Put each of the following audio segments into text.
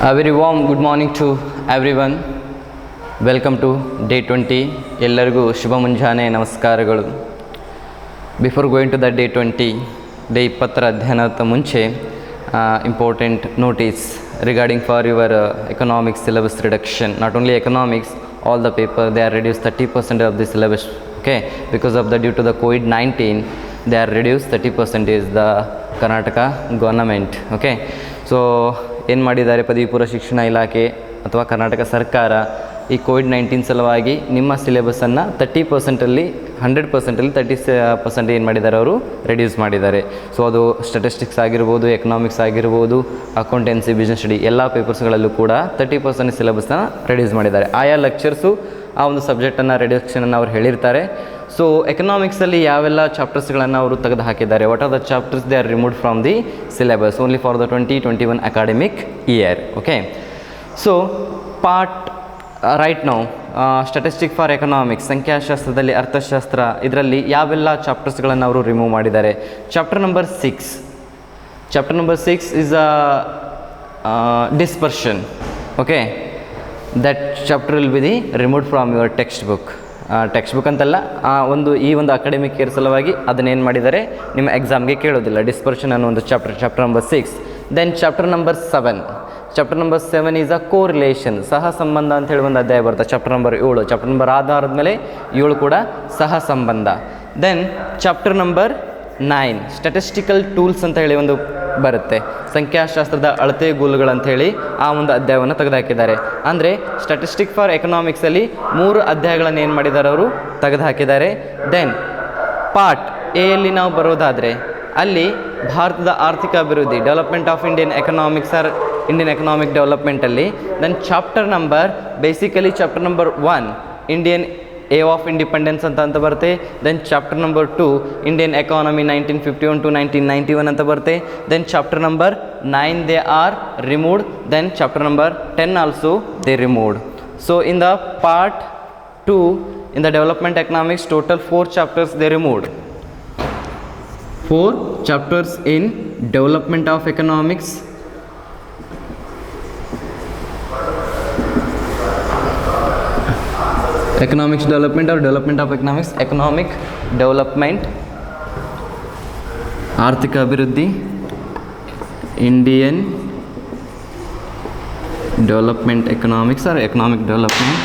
A very warm good morning to everyone. Welcome to day 20. ಎಲ್ಲರಿಗೂ ಶುಭ ಮುಂಜಾನೆ ನಮಸ್ಕಾರಗಳು. Before going to the day 20, day 20 ಅಧ್ಯಯನದ ಮುಂಚೆ important notice regarding for your economics syllabus reduction. Not only economics, all the paper they are reduced 30% of the syllabus. Okay, because of the due to the COVID-19, they are reduced 30% is the Karnataka government. Okay, so ಏನು ಮಾಡಿದ್ದಾರೆ ಪದವಿ ಪೂರ್ವ ಶಿಕ್ಷಣ ಇಲಾಖೆ ಅಥವಾ ಕರ್ನಾಟಕ ಸರ್ಕಾರ ಈ COVID-19 ಸಲುವಾಗಿ ನಿಮ್ಮ ಸಿಲೆಬಸನ್ನು 30%ಅಲ್ಲಿ 100%ಅಲ್ಲಿ 30% ಏನು ಮಾಡಿದ್ದಾರೆ ಅವರು ರೆಡ್ಯೂಸ್ ಮಾಡಿದ್ದಾರೆ. ಸೊ ಅದು ಸ್ಟ್ಯಾಟಿಸ್ಟಿಕ್ಸ್ ಆಗಿರ್ಬೋದು, ಎಕನಾಮಿಕ್ಸ್ ಆಗಿರ್ಬೋದು, ಅಕೌಂಟೆನ್ಸಿ, ಬಿಸ್ನೆಸ್ ಸ್ಟಡಿ ಎಲ್ಲ ಪೇಪರ್ಸ್ಗಳಲ್ಲೂ ಕೂಡ 30% ಸಿಲೆಬಸ್ನ ರೆಡ್ಯೂಸ್ ಮಾಡಿದ್ದಾರೆ. ಆಯಾ ಲೆಕ್ಚರ್ಸು ಆ ಒಂದು ಸಬ್ಜೆಕ್ಟನ್ನು ರಿಡಕ್ಷನನ್ನು ಅವ್ರು ಹೇಳಿರ್ತಾರೆ. ಸೊ ಎಕನಾಮಿಕ್ಸಲ್ಲಿ ಯಾವೆಲ್ಲ ಚಾಪ್ಟರ್ಸ್ಗಳನ್ನು ಅವರು ತೆಗೆದು ಹಾಕಿದ್ದಾರೆ, what are the chapters they are removed from the syllabus only for the 2021 academic year. Okay, so part right now statistic for economics, ಸಂಖ್ಯಾಶಾಸ್ತ್ರದಲ್ಲಿ ಅರ್ಥಶಾಸ್ತ್ರ, ಇದರಲ್ಲಿ ಯಾವೆಲ್ಲ ಚಾಪ್ಟರ್ಸ್ಗಳನ್ನು ಅವರು ರಿಮೂವ್ ಮಾಡಿದ್ದಾರೆ. Chapter number 6 is a dispersion. Okay, that chapter will be removed from your textbook. Text book ಅಂತಲ್ಲ, ಈ ಒಂದು ಅಕಾಡೆಮಿಕ್ ಇಯರ್ ಸಲುವಾಗಿ ಅದನ್ನೇನು ಮಾಡಿದ್ದಾರೆ, ನಿಮ್ಮ ಎಕ್ಸಾಮ್ಗೆ ಕೇಳೋದಿಲ್ಲ. ಡಿಸ್ಪರ್ಷನ್ ಅನ್ನೋ ಒಂದು chapter number 6. Then chapter number 7 is a correlation, ಸಹ ಸಂಬಂಧ ಅಂತ ಹೇಳಿ ಒಂದು ಅಧ್ಯಾಯ ಬರುತ್ತೆ. ಚಾಪ್ಟರ್ ನಂಬರ್ 7, ಚಾಪ್ಟರ್ ನಂಬರ್ ಆಧಾರದ 7 ಕೂಡ ಸಹ ಸಂಬಂಧ. Then chapter number 9 statistical tools ಅಂತ ಹೇಳಿ ಒಂದು ಬರುತ್ತೆ, ಸಂಖ್ಯಾಶಾಸ್ತ್ರದ ಅಳತೆಗೋಲುಗಳಂತ ಹೇಳಿ ಆ ಒಂದು ಅಧ್ಯಾಯವನ್ನು ತೆಗೆದುಹಾಕಿದ್ದಾರೆ. ಅಂದರೆ ಸ್ಟ್ಯಾಟಿಸ್ಟಿಕ್ ಫಾರ್ ಎಕನಾಮಿಕ್ಸಲ್ಲಿ 3 ಅಧ್ಯಾಯಗಳನ್ನು ಏನು ಮಾಡಿದ್ದಾರೆ ಅವರು ತೆಗೆದುಹಾಕಿದ್ದಾರೆ. ದೆನ್ ಪಾರ್ಟ್ ಎಯಲ್ಲಿ ನಾವು ಬರೋದಾದರೆ ಅಲ್ಲಿ ಭಾರತದ ಆರ್ಥಿಕ ಅಭಿವೃದ್ಧಿ, development of Indian economics or Indian economic ಡೆವಲಪ್ಮೆಂಟಲ್ಲಿ then chapter number 1 Indian a of independence ಅಂತ ಬರುತ್ತೆ. Then chapter number 2 Indian economy 1951 to 1991 ಅಂತ ಬರುತ್ತೆ. Then chapter number 9 they are removed. Then chapter number 10 also they removed. So in the part 2 in the development economics total 4 chapters they removed. 4 chapters in development of economics, economics development or development of economics, economic development, ಆರ್ಥಿಕ ಅಭಿವೃದ್ಧಿ, Indian development economics or economic development.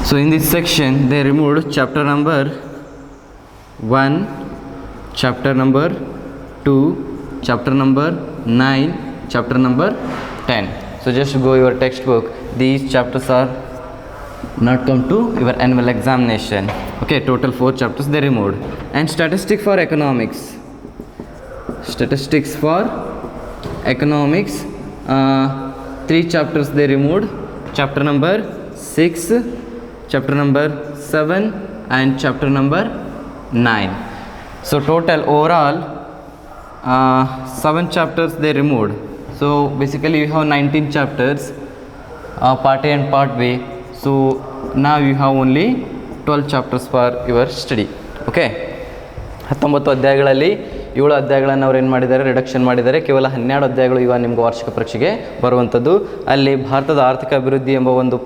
So in this section they removed chapter number 1, chapter number 2, chapter number 9, chapter number 10. So just go your textbook. These chapters are not come to your annual examination. Okay, total 4 chapters they removed. And statistics for economics, 3 chapters they removed. Chapter number 6, chapter number 7 and chapter number 9. So total overall 7 chapters they removed. So basically you have 19 chapters, part A and part B. So now you have only 12 chapters for your study. Okay, 19 ಅಧ್ಯಾಯಗಳಲ್ಲಿ 7 ಅಧ್ಯಾಯಗಳನ್ನು ಅವ್ರು ಏನು ಮಾಡಿದ್ದಾರೆ, reduction ಮಾಡಿದ್ದಾರೆ. ಕೇವಲ 12 ಅಧ್ಯಾಯಗಳು ಇವಾಗ ನಿಮ್ಗೆ ವಾರ್ಷಿಕ ಪರೀಕ್ಷೆಗೆ ಬರುವಂಥದ್ದು. ಅಲ್ಲಿ ಭಾರತದ ಆರ್ಥಿಕ ಅಭಿವೃದ್ಧಿ ಎಂಬ ಒಂದು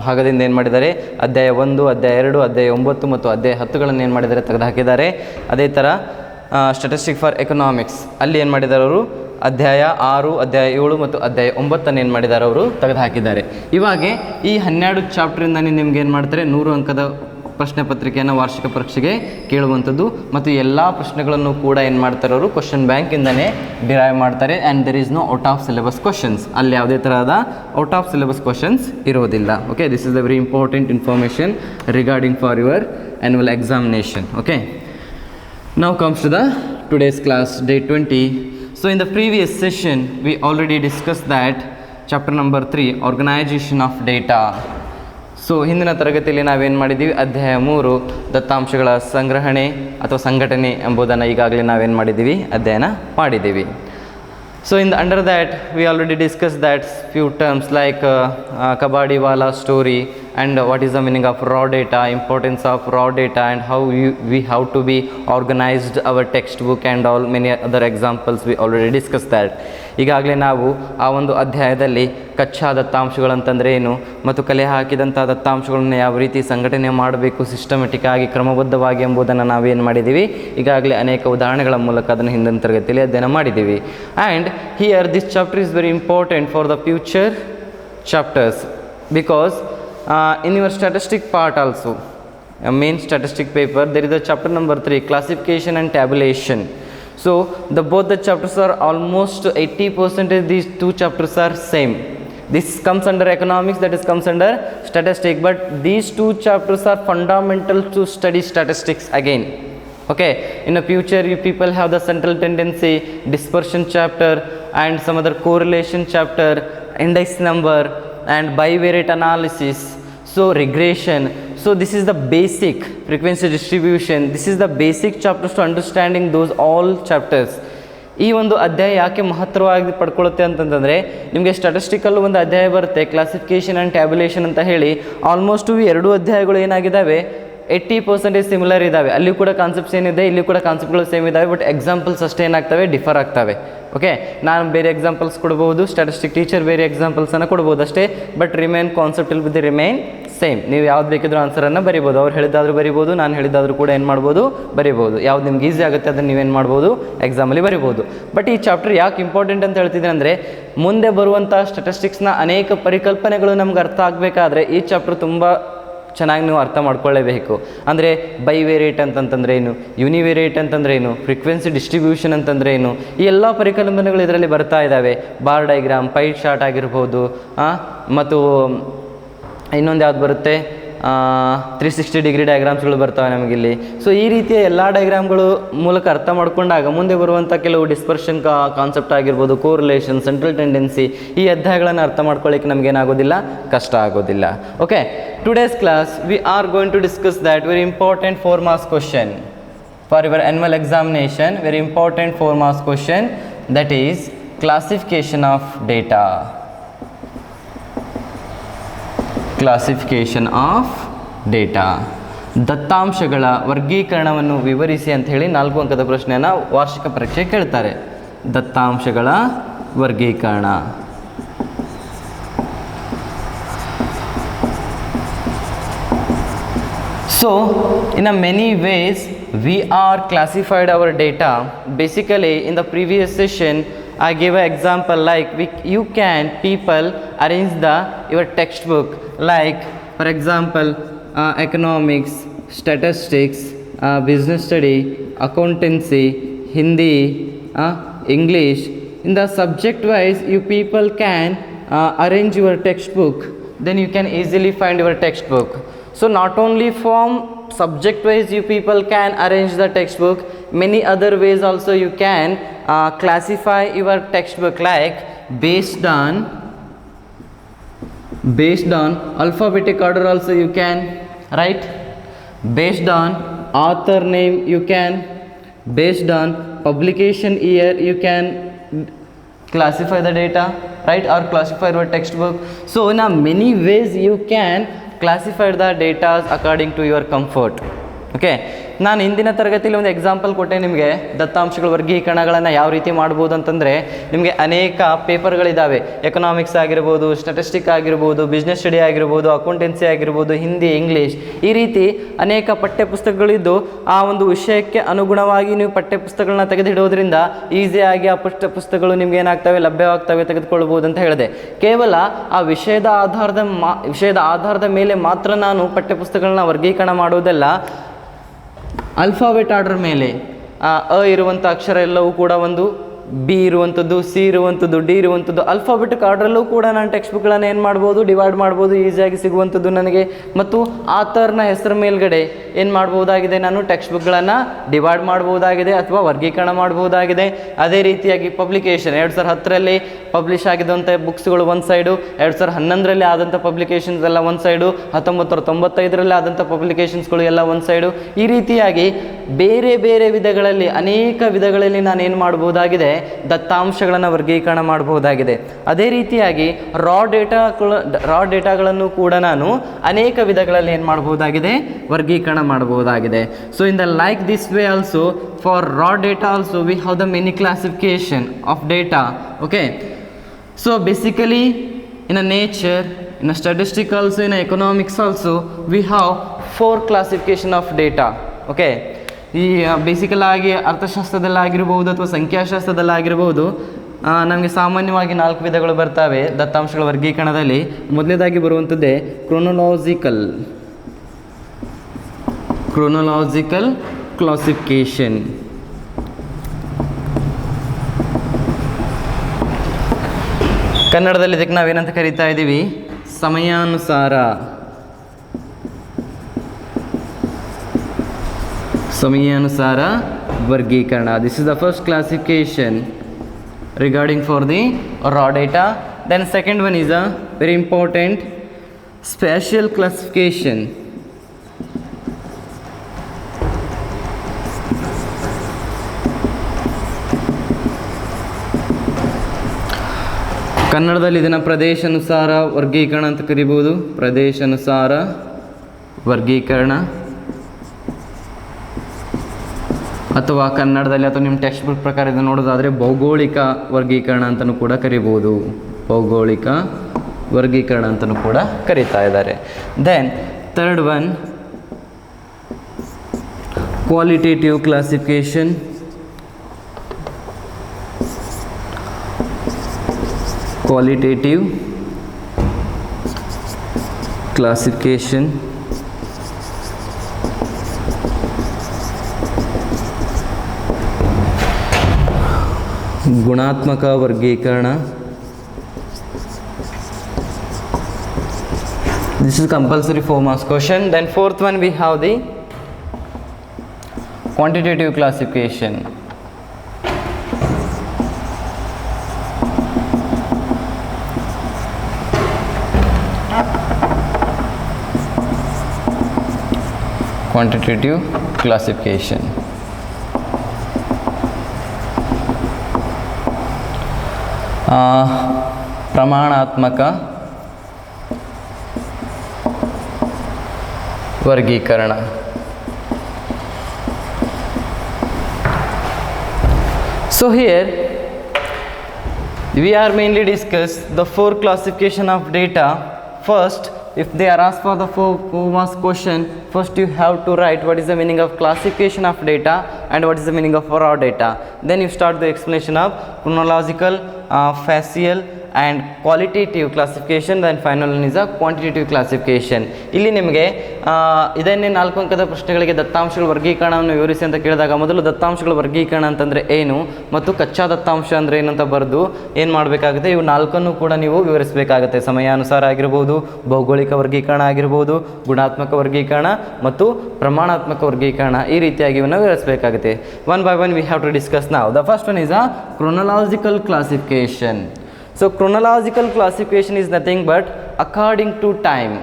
ಭಾಗದಿಂದ ಏನು ಮಾಡಿದ್ದಾರೆ, ಅಧ್ಯಾಯ 1, ಅಧ್ಯಾಯ 2, ಅಧ್ಯಾಯ 9 ಮತ್ತು ಅಧ್ಯಾಯ 10ಗಳನ್ನು ಏನು ಮಾಡಿದ್ದಾರೆ, ತೆಗೆದುಹಾಕಿದ್ದಾರೆ. ಅದೇ ಥರ ಸ್ಟ್ಯಾಟಿಸ್ಟಿಕ್ ಫಾರ್ ಎಕನಾಮಿಕ್ಸ್ ಅಲ್ಲಿ ಏನು ಮಾಡಿದ್ದಾರೆ ಅವರು, ಅಧ್ಯಾಯ 6, ಅಧ್ಯಾಯ 7 ಮತ್ತು ಅಧ್ಯಾಯ 9 ಏನು ಮಾಡಿದ್ದಾರೆ ಅವರು ತೆಗೆದುಹಾಕಿದ್ದಾರೆ. ಇವಾಗ ಈ 12 ಚಾಪ್ಟ್ರಿಂದ ನಿಮ್ಗೆ ಏನು ಮಾಡ್ತಾರೆ, 100 ಅಂಕದ ಪ್ರಶ್ನೆ ಪತ್ರಿಕೆಯನ್ನು ವಾರ್ಷಿಕ ಪರೀಕ್ಷೆಗೆ ಕೇಳುವಂಥದ್ದು. ಮತ್ತು ಎಲ್ಲ ಪ್ರಶ್ನೆಗಳನ್ನು ಕೂಡ ಏನು ಮಾಡ್ತಾರೆ ಅವರು, ಕ್ವಶನ್ ಬ್ಯಾಂಕಿಂದನೇ ಡಿರೈವ್ ಮಾಡ್ತಾರೆ. And there is no out of syllabus questions, ಅಲ್ಲಿ ಯಾವುದೇ ಥರದ ಔಟ್ ಆಫ್ ಸಿಲೆಬಸ್ ಕ್ವಶನ್ಸ್ ಇರೋದಿಲ್ಲ. Okay, this is the very important information regarding for your annual examination. Okay, now comes to the today's class, day 20. So in the previous session we already discussed that chapter number 3 organization of data. So ಹಿಂದಿನ ತರಗತಿಯಲ್ಲಿ ನಾವೇನು ಮಾಡಿದ್ದೀವಿ, ಅಧ್ಯಾಯ 3 ದತ್ತಾಂಶಗಳ ಸಂಗ್ರಹಣೆ ಅಥವಾ ಸಂಘಟನೆ ಎಂಬುದನ್ನು ಈಗಾಗಲೇ ನಾವೇನು ಮಾಡಿದ್ದೀವಿ, ಅಧ್ಯಯನ ಮಾಡಿದ್ದೀವಿ. So under that we already discussed that few terms like Kabadiwala story and what is the meaning of raw data, importance of raw data, and how we have to be organized our textbook and all many other examples we already discussed that. ಈಗಾಗಲೇ ನಾವು ಆ ಒಂದು ಅಧ್ಯಾಯದಲ್ಲಿ ಕಚ್ಚಾ ದತ್ತಾಂಶಗಳಂತಂದರೆ ಏನು ಮತ್ತು ಕಲೆ ಹಾಕಿದಂಥ ದತ್ತಾಂಶಗಳನ್ನು ಯಾವ ರೀತಿ ಸಂಘಟನೆ ಮಾಡಬೇಕು ಸಿಸ್ಟಮೆಟಿಕ್ ಆಗಿ ಕ್ರಮಬದ್ಧವಾಗಿ ಎಂಬುದನ್ನು ನಾವೇನು ಮಾಡಿದ್ದೀವಿ ಈಗಾಗಲೇ ಅನೇಕ ಉದಾಹರಣೆಗಳ ಮೂಲಕ ಅದನ್ನು ಹಿಂದಿನ ತರಗತಿಯಲ್ಲಿ ಅಧ್ಯಯನ ಮಾಡಿದ್ದೀವಿ. And here this chapter is very important for the future chapters because in your statistic part also, main statistic paper, there is a chapter number 3, classification and tabulation. So both the chapters are almost 80%, these two chapters are same. This comes under economics, that is comes under statistics, but these two chapters are fundamental to study statistics again. Okay, in the future you people have the central tendency, dispersion chapter, and some other correlation chapter, index number, and bivariate analysis, so regression. So this is the basic frequency distribution, this is the basic chapters to understanding those all chapters. ಈ ಒಂದು ಅಧ್ಯಾಯ ಯಾಕೆ ಮಹತ್ತರವಾಗಿ ಪಡ್ಕೊಳ್ಳುತ್ತೆ ಅಂತಂದರೆ ನಿಮಗೆ statistical ಒಂದು ಅಧ್ಯಾಯ ಬರುತ್ತೆ, ಕ್ಲಾಸಿಫಿಕೇಷನ್ ಆ್ಯಂಡ್ ಟ್ಯಾಬ್ಯುಲೇಷನ್ ಅಂತ ಹೇಳಿ. ಆಲ್ಮೋಸ್ಟ್ ಎರಡು ಅಧ್ಯಾಯಗಳು ಏನಾಗಿದ್ದಾವೆ 80% ಸಿಮಿಲರ್ ಇದ್ದಾವೆ. ಅಲ್ಲಿ ಕೂಡ ಕಾನ್ಸೆಪ್ಟ್ಸ್ ಏನಿದೆ, ಇಲ್ಲಿ ಕೂಡ ಕಾನ್ಸೆಪ್ಟ್ಗಳು ಸೇಮ್ ಇದ್ದಾವೆ, ಬಟ್ ಎಕ್ಸಾಂಪಲ್ಸ್ ಅಷ್ಟೇ ಏನಾಗ್ತವೆ, ಡಿಫರ್ ಆಗ್ತವೆ. ಓಕೆ, ನಾನು ಬೇರೆ ಎಕ್ಸಾಂಪಲ್ಸ್ ಕೊಡ್ಬೋದು, ಸ್ಟ್ಯಾಟಿಸ್ಟಿಕ್ ಟೀಚರ್ ಬೇರೆ ಎಕ್ಸಾಂಪಲ್ಸನ್ನು ಕೊಡ್ಬೋದು ಅಷ್ಟೇ, but remain concept will be remain same. ನೀವು ಯಾವ್ದು ಬೇಕಿದ್ರೂ ಆನ್ಸರನ್ನು ಬರಿಬೋದು, ಅವ್ರು ಹೇಳಿದಾದರೂ ಬರಿಬೋದು, ನಾನು ಹೇಳಿದಾದರೂ ಕೂಡ ಏನು ಮಾಡ್ಬೋದು, ಬರಿಬೋದು. ಯಾವ್ದು ನಿಮ್ಗೆ ಈಸಿ ಆಗುತ್ತೆ ಅದನ್ನು ನೀವೇನು ಮಾಡ್ಬೋದು, ಎಕ್ಸಾಮಲ್ಲಿ ಬರಿಬೋದು. ಬಟ್ ಈ ಚಾಪ್ಟರ್ ಯಾಕೆ ಇಂಪಾರ್ಟೆಂಟ್ ಅಂತ ಹೇಳ್ತಿದ್ದೀನಿ ಅಂದರೆ, ಮುಂದೆ ಬರುವಂಥ ಸ್ಟ್ಯಾಟಿಸ್ಟಿಕ್ಸ್ನ ಅನೇಕ ಪರಿಕಲ್ಪನೆಗಳು ನಮ್ಗೆ ಅರ್ಥ ಆಗಬೇಕಾದ್ರೆ ಈ ಚಾಪ್ಟರ್ ತುಂಬ ಚೆನ್ನಾಗಿ ನೀವು ಅರ್ಥ ಮಾಡ್ಕೊಳ್ಳೇಬೇಕು. ಅಂದರೆ ಬೈವೇರಿಯೇಟ್ ಅಂತಂತಂದ್ರೆ ಏನು, ಯೂನಿವೇರಿಯೇಟ್ ಅಂತಂದ್ರೆ ಏನು, ಫ್ರೀಕ್ವೆನ್ಸಿ ಡಿಸ್ಟ್ರಿಬ್ಯೂಷನ್ ಅಂತಂದರೆ ಏನು, ಈ ಎಲ್ಲ ಪರಿಕಲ್ಪನೆಗಳು ಇದರಲ್ಲಿ ಬರ್ತಾ ಇದ್ದಾವೆ. ಬಾರ್ ಡೈಗ್ರಾಮ್, ಪೈ ಚಾರ್ಟ್ ಆಗಿರ್ಬೋದು, ಮತ್ತು ಇನ್ನೊಂದು ಯಾವ್ದು ಬರುತ್ತೆ, 360 ಡಿಗ್ರಿ ಡಯಾಗ್ರಾಮ್ಸ್ಗಳು ಬರ್ತವೆ ನಮಗಿಲ್ಲಿ. ಸೊ ಈ ರೀತಿಯ ಎಲ್ಲ ಡಯಾಗ್ರಾಮ್ಗಳು ಮೂಲಕ ಅರ್ಥ ಮಾಡ್ಕೊಂಡಾಗ ಮುಂದೆ ಬರುವಂಥ ಕೆಲವು ಡಿಸ್ಪರ್ಷನ್ ಕಾನ್ಸೆಪ್ಟ್ ಆಗಿರ್ಬೋದು, ಕೋರಿಲೇಷನ್, ಸೆಂಟ್ರಲ್ ಟೆಂಡೆನ್ಸಿ, ಈ ಅಧ್ಯಾಯಗಳನ್ನು ಅರ್ಥ ಮಾಡ್ಕೊಳ್ಳಿಕ್ಕೆ ನಮಗೇನಾಗೋದಿಲ್ಲ, ಕಷ್ಟ ಆಗೋದಿಲ್ಲ. Okay, today's class we are going to discuss that very important 4 marks question for your annual examination, very important 4 marks question, that is classification of data. Classification of data, ದತ್ತಾಂಶಗಳ ವರ್ಗೀಕರಣವನ್ನು ವಿವರಿಸಿ ಅಂತ ಹೇಳಿ 4 ಅಂಕದ ಪ್ರಶ್ನೆಯನ್ನು ವಾರ್ಷಿಕ ಪರೀಕ್ಷೆ ಕೇಳ್ತಾರೆ. ದತ್ತಾಂಶಗಳ ವರ್ಗೀಕರಣ. So in a many ways we are classified our data. Basically in the previous session I gave an example like you can people arrange your textbook like for example economics, statistics, business study, accountancy, Hindi, English. In the subject wise you people can arrange your textbook, then you can easily find your textbook. So not only from subject wise you people can arrange the textbook, many other ways also you can classify your textbook, like based on alphabetic order also you can, right? Based on author name you can, based on publication year you can classify the data, right? Or classify your textbook. So in a many ways you can classify the data according to your comfort. Okay, ನಾನು ಇಂದಿನ ತರಗತಿಯಲ್ಲಿ ಒಂದು example ಕೊಟ್ಟೆ ನಿಮಗೆ. ದತ್ತಾಂಶಗಳ ವರ್ಗೀಕರಣಗಳನ್ನು ಯಾವ ರೀತಿ ಮಾಡ್ಬೋದು ಅಂತಂದರೆ, ನಿಮಗೆ ಅನೇಕ ಪೇಪರ್ಗಳಿದ್ದಾವೆ. ಎಕನಾಮಿಕ್ಸ್ ಆಗಿರ್ಬೋದು, ಸ್ಟ್ಯಾಟಿಸ್ಟಿಕ್ ಆಗಿರ್ಬೋದು, ಬಿಸ್ನೆಸ್ ಸ್ಟಡಿ ಆಗಿರ್ಬೋದು, ಅಕೌಂಟೆನ್ಸಿ ಆಗಿರ್ಬೋದು, ಹಿಂದಿ, ಇಂಗ್ಲೀಷ್, ಈ ರೀತಿ ಅನೇಕ ಪಠ್ಯಪುಸ್ತಕಗಳಿದ್ದು ಆ ಒಂದು ವಿಷಯಕ್ಕೆ ಅನುಗುಣವಾಗಿ ನೀವು ಪಠ್ಯಪುಸ್ತಕಗಳನ್ನ ತೆಗೆದಿಡೋದ್ರಿಂದ ಈಸಿಯಾಗಿ ಆ ಪುಸ್ತಕಗಳು ನಿಮ್ಗೆ ಏನಾಗ್ತವೆ, ಲಭ್ಯವಾಗ್ತವೆ, ತೆಗೆದುಕೊಳ್ಬೋದು ಅಂತ ಹೇಳಿದೆ. ಕೇವಲ ಆ ವಿಷಯದ ಆಧಾರದ ಮೇಲೆ ಮಾತ್ರ ನಾನು ಪಠ್ಯಪುಸ್ತಕಗಳನ್ನ ವರ್ಗೀಕರಣ ಮಾಡೋದಲ್ಲ, ಅಲ್ಫಾಬೆಟ್ ಆರ್ಡರ್ ಮೇಲೆ ಅ ಇರುವಂಥ ಅಕ್ಷರ ಎಲ್ಲವೂ ಕೂಡ ಒಂದು, ಬಿ ಇರುವಂಥದ್ದು, ಸಿ ಇರುವಂಥದ್ದು, ಡಿ ಇರುವಂಥದ್ದು, ಅಲ್ಫಾಬೆಟಿಕ್ ಆರ್ಡ್ರಲ್ಲೂ ಕೂಡ ನಾನು ಟೆಕ್ಸ್ಟ್ ಬುಕ್ಗಳನ್ನು ಏನು ಮಾಡ್ಬೋದು, ಡಿವೈಡ್ ಮಾಡ್ಬೋದು, ಈಸಿಯಾಗಿ ಸಿಗುವಂಥದ್ದು ನನಗೆ. ಮತ್ತು ಆಥರ್ನ ಹೆಸರು ಮೇಲ್ಗಡೆ ಏನು ಮಾಡ್ಬೋದಾಗಿದೆ, ನಾನು ಟೆಕ್ಸ್ಟ್ ಬುಕ್ಗಳನ್ನು ಡಿವೈಡ್ ಮಾಡ್ಬೋದಾಗಿದೆ ಅಥವಾ ವರ್ಗೀಕರಣ ಮಾಡ್ಬೋದಾಗಿದೆ. ಅದೇ ರೀತಿಯಾಗಿ ಪಬ್ಲಿಕೇಶನ್ 2010ರಲ್ಲಿ ಪಬ್ಲಿಷ್ ಆಗಿದ್ದಂಥ ಬುಕ್ಸ್ಗಳು ಒಂದು ಸೈಡು, 2011ರಲ್ಲಿ ಆದಂಥ ಪಬ್ಲಿಕೇಶನ್ಸ್ ಎಲ್ಲ ಒಂದು ಸೈಡು, 1995ರಲ್ಲಿ ಆದಂಥ ಪಬ್ಲಿಕೇಶನ್ಸ್ಗಳು ಎಲ್ಲ ಒಂದು ಸೈಡು. ಈ ರೀತಿಯಾಗಿ ಬೇರೆ ಬೇರೆ ವಿಧಗಳಲ್ಲಿ, ಅನೇಕ ವಿಧಗಳಲ್ಲಿ ನಾನೇನು ಮಾಡ್ಬೋದಾಗಿದೆ, ದತ್ತಾಂಶಗಳನ್ನು ವರ್ಗೀಕರಣ ಮಾಡಬಹುದಾಗಿದೆ. ಅದೇ ರೀತಿಯಾಗಿ ರಾ ಡೇಟಾಗಳನ್ನು ಕೂಡ ನಾನು ಅನೇಕ ವಿಧಗಳಲ್ಲಿ ಏನು ಮಾಡಬಹುದಾಗಿದೆ, ವರ್ಗೀಕರಣ ಮಾಡಬಹುದಾಗಿದೆ. So in the like this way also for raw data also we have the many classification of data. Okay, so basically in a nature, in a statistics also, in a economics also we have 4 classification of data. Okay, ಈ ಬೇಸಿಕಲ್ ಆಗಿ ಅರ್ಥಶಾಸ್ತ್ರದಲ್ಲಾಗಿರ್ಬೋದು ಅಥವಾ ಸಂಖ್ಯಾಶಾಸ್ತ್ರದಲ್ಲಾಗಿರ್ಬೋದು ನಮಗೆ ಸಾಮಾನ್ಯವಾಗಿ 4 ವಿಧಗಳು ಬರ್ತವೆ ದತ್ತಾಂಶಗಳ ವರ್ಗೀಕರಣದಲ್ಲಿ. ಮೊದಲನೇದಾಗಿ ಬರುವಂಥದ್ದೇ ಕ್ರೋನಲಾಜಿಕಲ್ classification. ಕನ್ನಡದಲ್ಲಿ ಇದಕ್ಕೆ ನಾವೇನಂತ ಕರಿತಾ ಇದ್ದೀವಿ, ಸಮಯಾನುಸಾರ ವರ್ಗೀಕರಣ. This is the first classification regarding for the raw data. Then second one is a very important spatial classification. ಕನ್ನಡದಲ್ಲಿ ಇದನ್ನು ಪ್ರದೇಶಾನುಸಾರ ವರ್ಗೀಕರಣ ಅಂತ ಕರಿಬೋದು. ಪ್ರದೇಶಾನುಸಾರ ವರ್ಗೀಕರಣ, ಅಥವಾ ಕನ್ನಡದಲ್ಲಿ ಅಥವಾ ನಿಮ್ಮ ಟೆಕ್ಸ್ಟ್ ಬುಕ್ ಪ್ರಕಾರ ಇದನ್ನು ನೋಡೋದಾದರೆ ಭೌಗೋಳಿಕ ವರ್ಗೀಕರಣ ಅಂತಲೂ ಕೂಡ ಕರಿಬೋದು. ಭೌಗೋಳಿಕ ವರ್ಗೀಕರಣ ಅಂತಲೂ ಕೂಡ ಕರೀತಾ ಇದ್ದಾರೆ. Then third one qualitative classification. Qualitative classification. ಗುಣಾತ್ಮಕ ವರ್ಗೀಕರಣ. This is compulsory 4 marks question. Then fourth one we have the quantitative classification. Quantitative classification. ಪ್ರಮಾಣಾತ್ಮಕ ವರ್ಗೀಕರಣ. So here we are mainly discuss the 4 classification of data. First, if they are asked for the 4 marks question, first you have to write what is the meaning of classification of data and what is the meaning of raw data. Then you start the explanation of chronological, facial and qualitative classification. Then final one is a quantitative classification. ಇಲ್ಲಿ ನಿಮಗೆ ಇದನ್ನೇ 4 ಅಂಕದ ಪ್ರಶ್ನೆಗಳಿಗೆ ದತ್ತಾಂಶಗಳ ವರ್ಗೀಕರಣವನ್ನು ವಿವರಿಸಿ ಅಂತ ಕೇಳಿದಾಗ ಮೊದಲು ದತ್ತಾಂಶಗಳ ವರ್ಗೀಕರಣ ಅಂತಂದರೆ ಏನು ಮತ್ತು ಕಚ್ಚಾ ದತ್ತಾಂಶ ಅಂದರೆ ಏನು ಅಂತ ಬರೆದು ಏನು ಮಾಡಬೇಕಾಗುತ್ತೆ, ಇವು 4 ಕೂಡ ನೀವು ವಿವರಿಸಬೇಕಾಗುತ್ತೆ. ಸಮಯಾನುಸಾರ ಆಗಿರ್ಬೋದು, ಭೌಗೋಳಿಕ ವರ್ಗೀಕರಣ ಆಗಿರ್ಬೋದು, ಗುಣಾತ್ಮಕ ವರ್ಗೀಕರಣ ಮತ್ತು ಪ್ರಮಾಣಾತ್ಮಕ ವರ್ಗೀಕರಣ, ಈ ರೀತಿಯಾಗಿ ಇವನ್ನ ವಿವರಿಸಬೇಕಾಗುತ್ತೆ. One by one we have to discuss now. The first one is a chronological classification. So chronological classification is nothing but according to time.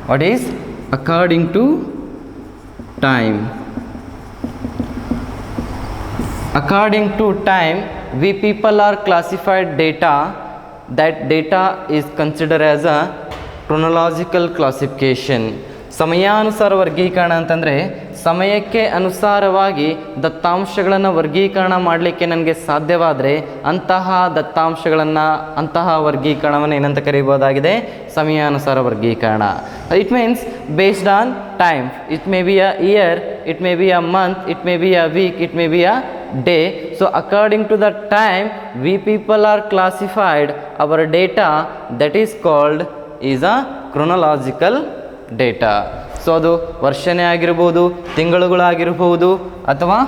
What is according to time? According to time, we people are classified data. That data is considered as a chronological classification. ಸಮಯಾನುಸಾರ ವರ್ಗೀಕರಣ ಅಂತಂದರೆ ಸಮಯಕ್ಕೆ ಅನುಸಾರವಾಗಿ ದತ್ತಾಂಶಗಳನ್ನು ವರ್ಗೀಕರಣ ಮಾಡಲಿಕ್ಕೆ ನನಗೆ ಸಾಧ್ಯವಾದರೆ ಅಂತಹ ದತ್ತಾಂಶಗಳನ್ನು, ಅಂತಹ ವರ್ಗೀಕರಣವನ್ನು ಏನಂತ ಕರೀಬೋದಾಗಿದೆ, ಸಮಯಾನುಸಾರ ವರ್ಗೀಕರಣ. It means based on time. It may be a year, it may be a month, it may be a week, it may be a day. So according to the time we people are classified our data, that is called is a chronological data. So ಅದು ವರ್ಷನೇ ಆಗಿರ್ಬೋದು, ತಿಂಗಳುಗಳಾಗಿರ್ಬೋದು ಅಥವಾ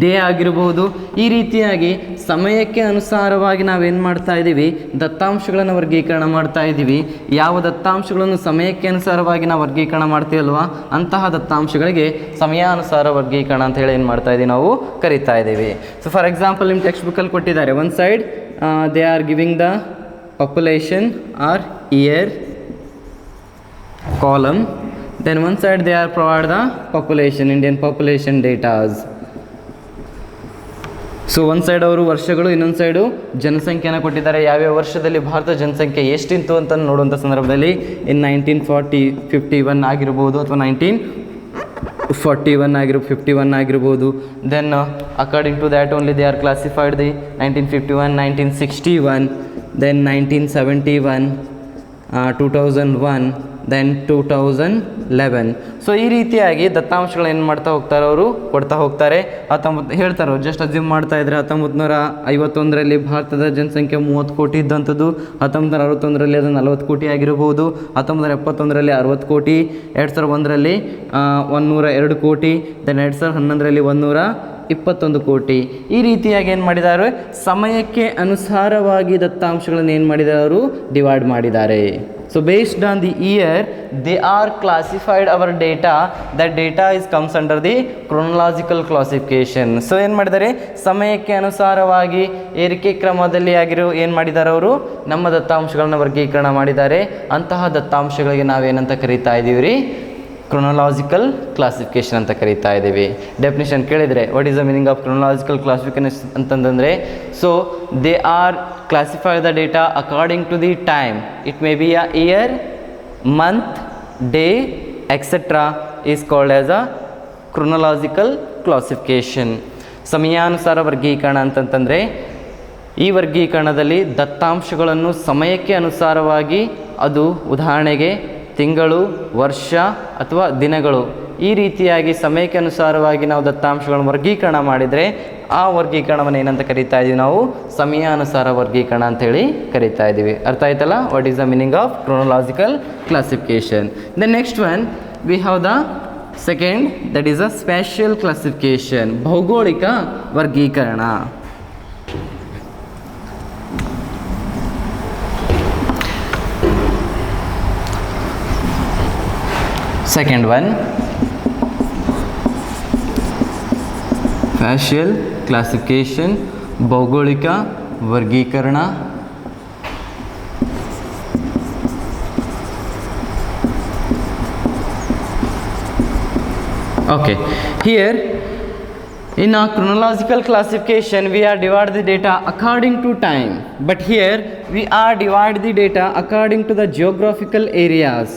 day ಆಗಿರ್ಬೋದು. ಈ ರೀತಿಯಾಗಿ ಸಮಯಕ್ಕೆ ಅನುಸಾರವಾಗಿ ನಾವೇನು ಮಾಡ್ತಾ ಇದ್ದೀವಿ, ದತ್ತಾಂಶಗಳನ್ನು ವರ್ಗೀಕರಣ ಮಾಡ್ತಾ ಇದ್ದೀವಿ. ಯಾವ ದತ್ತಾಂಶಗಳನ್ನು ಸಮಯಕ್ಕೆ ಅನುಸಾರವಾಗಿ ನಾವು ವರ್ಗೀಕರಣ ಮಾಡ್ತೀವಲ್ವ ಅಂತಹ ದತ್ತಾಂಶಗಳಿಗೆ ಸಮಯಾನುಸಾರ ವರ್ಗೀಕರಣ ಅಂತ ಹೇಳಿ ಏನು ಮಾಡ್ತಾ ಇದ್ದೀವಿ, ನಾವು ಕರಿತಾ ಇದ್ದೀವಿ. ಸೊ ಫಾರ್ ಎಕ್ಸಾಂಪಲ್ ನಿಮ್ಮ ಟೆಕ್ಸ್ಟ್ ಬುಕ್ಕಲ್ಲಿ ಕೊಟ್ಟಿದ್ದಾರೆ, one side they are giving the population or year column, Then one side they are provide the population, Indian population datas. So ಒಂದು ಸೈಡ್ ಅವರು ವರ್ಷಗಳು, ಇನ್ನೊಂದು ಸೈಡು ಜನಸಂಖ್ಯೆನ ಕೊಟ್ಟಿದ್ದಾರೆ. ಯಾವ್ಯಾವ ವರ್ಷದಲ್ಲಿ ಭಾರತ ಜನಸಂಖ್ಯೆ ಎಷ್ಟಿಂತು ಅಂತ ನೋಡುವಂಥ ಸಂದರ್ಭದಲ್ಲಿ ಇನ್ 1951 ಆಗಿರ್ಬೋದು, ಅಥವಾ 1941 51 ಆಗಿರ್ಬೋದು. Then according to that only they are classified the 1951, 1961, then 1971, 2001, then 2011. So ಈ ರೀತಿಯಾಗಿ ದತ್ತಾಂಶಗಳು ಏನು ಮಾಡ್ತಾ ಹೋಗ್ತಾರೆ, ಅವರು ಕೊಡ್ತಾ ಹೋಗ್ತಾರೆ. ಹೇಳ್ತಾರೆ, ಜಸ್ಟ್ ಅಸ್ಯೂಮ್ ಮಾಡ್ತಾ ಇದ್ರೆ 1951ರಲ್ಲಿ ಭಾರತದ ಜನಸಂಖ್ಯೆ 30 ಕೋಟಿ ಇದ್ದಂಥದ್ದು, 1961ರಲ್ಲಿ ಅದು 40 ಕೋಟಿ ಆಗಿರಬಹುದು, 1971ರಲ್ಲಿ 60 ಕೋಟಿ, 2001ರಲ್ಲಿ 102 ಕೋಟಿ, ದೆನ್ 2011ರಲ್ಲಿ 121 ಕೋಟಿ. ಈ ರೀತಿಯಾಗಿ ಏನು ಮಾಡಿದ್ದಾರೆ, ಸಮಯಕ್ಕೆ ಅನುಸಾರವಾಗಿ ದತ್ತಾಂಶಗಳನ್ನು ಏನು ಮಾಡಿದ್ದಾರೆ, ಅವರು ಡಿವೈಡ್ ಮಾಡಿದ್ದಾರೆ. So based on the year they are classified our data. That data is comes under the chronological classification. So ಏನು ಮಾಡಿದ್ದಾರೆ, ಸಮಯಕ್ಕೆ ಅನುಸಾರವಾಗಿ ಏರಿಕೆ ಕ್ರಮದಲ್ಲಿ ಏನು ಮಾಡಿದ್ದಾರೆ, ಅವರು ನಮ್ಮ ದತ್ತಾಂಶಗಳನ್ನ ವರ್ಗೀಕರಣ ಮಾಡಿದ್ದಾರೆ. ಅಂತಹ ದತ್ತಾಂಶಗಳಿಗೆ ನಾವೇನಂತ ಕರೀತಾ ಇದ್ದೀವಿ ರೀ, ಕ್ರೊನೊಲಾಜಿಕಲ್ ಕ್ಲಾಸಿಫಿಕೇಶನ್ ಅಂತ ಕರೀತಾ ಇದ್ದೀವಿ. ಡೆಫಿನಿಷನ್ ಕೇಳಿದರೆ what is the meaning of chronological classification ಅಂತಂದರೆ, so they are classify the data according to the time. It may be a year, month, day etcetera is called as a chronological classification. ಸಮಯಾನುಸಾರ ವರ್ಗೀಕರಣ ಅಂತಂತಂದರೆ, ಈ ವರ್ಗೀಕರಣದಲ್ಲಿ ದತ್ತಾಂಶಗಳನ್ನು ಸಮಯಕ್ಕೆ ಅನುಸಾರವಾಗಿ, ಅದು ಉದಾಹರಣೆಗೆ ತಿಂಗಳು, ವರ್ಷ ಅಥವಾ ದಿನಗಳು, ಈ ರೀತಿಯಾಗಿ ಸಮಯಕ್ಕೆ ಅನುಸಾರವಾಗಿ ನಾವು ದತ್ತಾಂಶಗಳನ್ನು ವರ್ಗೀಕರಣ ಮಾಡಿದರೆ ಆ ವರ್ಗೀಕರಣವನ್ನು ಏನಂತ ಕರೀತಾ ಇದ್ದೀವಿ, ನಾವು ಸಮಯಾನುಸಾರ ವರ್ಗೀಕರಣ ಅಂತೇಳಿ ಕರೀತಾ ಇದ್ದೀವಿ. ಅರ್ಥ ಆಯ್ತಲ್ಲ, what is the meaning of chronological classification. The next one we have the second, that is a spatial classification, ಭೌಗೋಳಿಕ ವರ್ಗೀಕರಣ. Second one, spatial classification, ಭೌಗೋಳಿಕ ವರ್ಗೀಕರಣ. Okay, here in a chronological classification we are divide the data according to time, but here we are divide the data according to the geographical areas.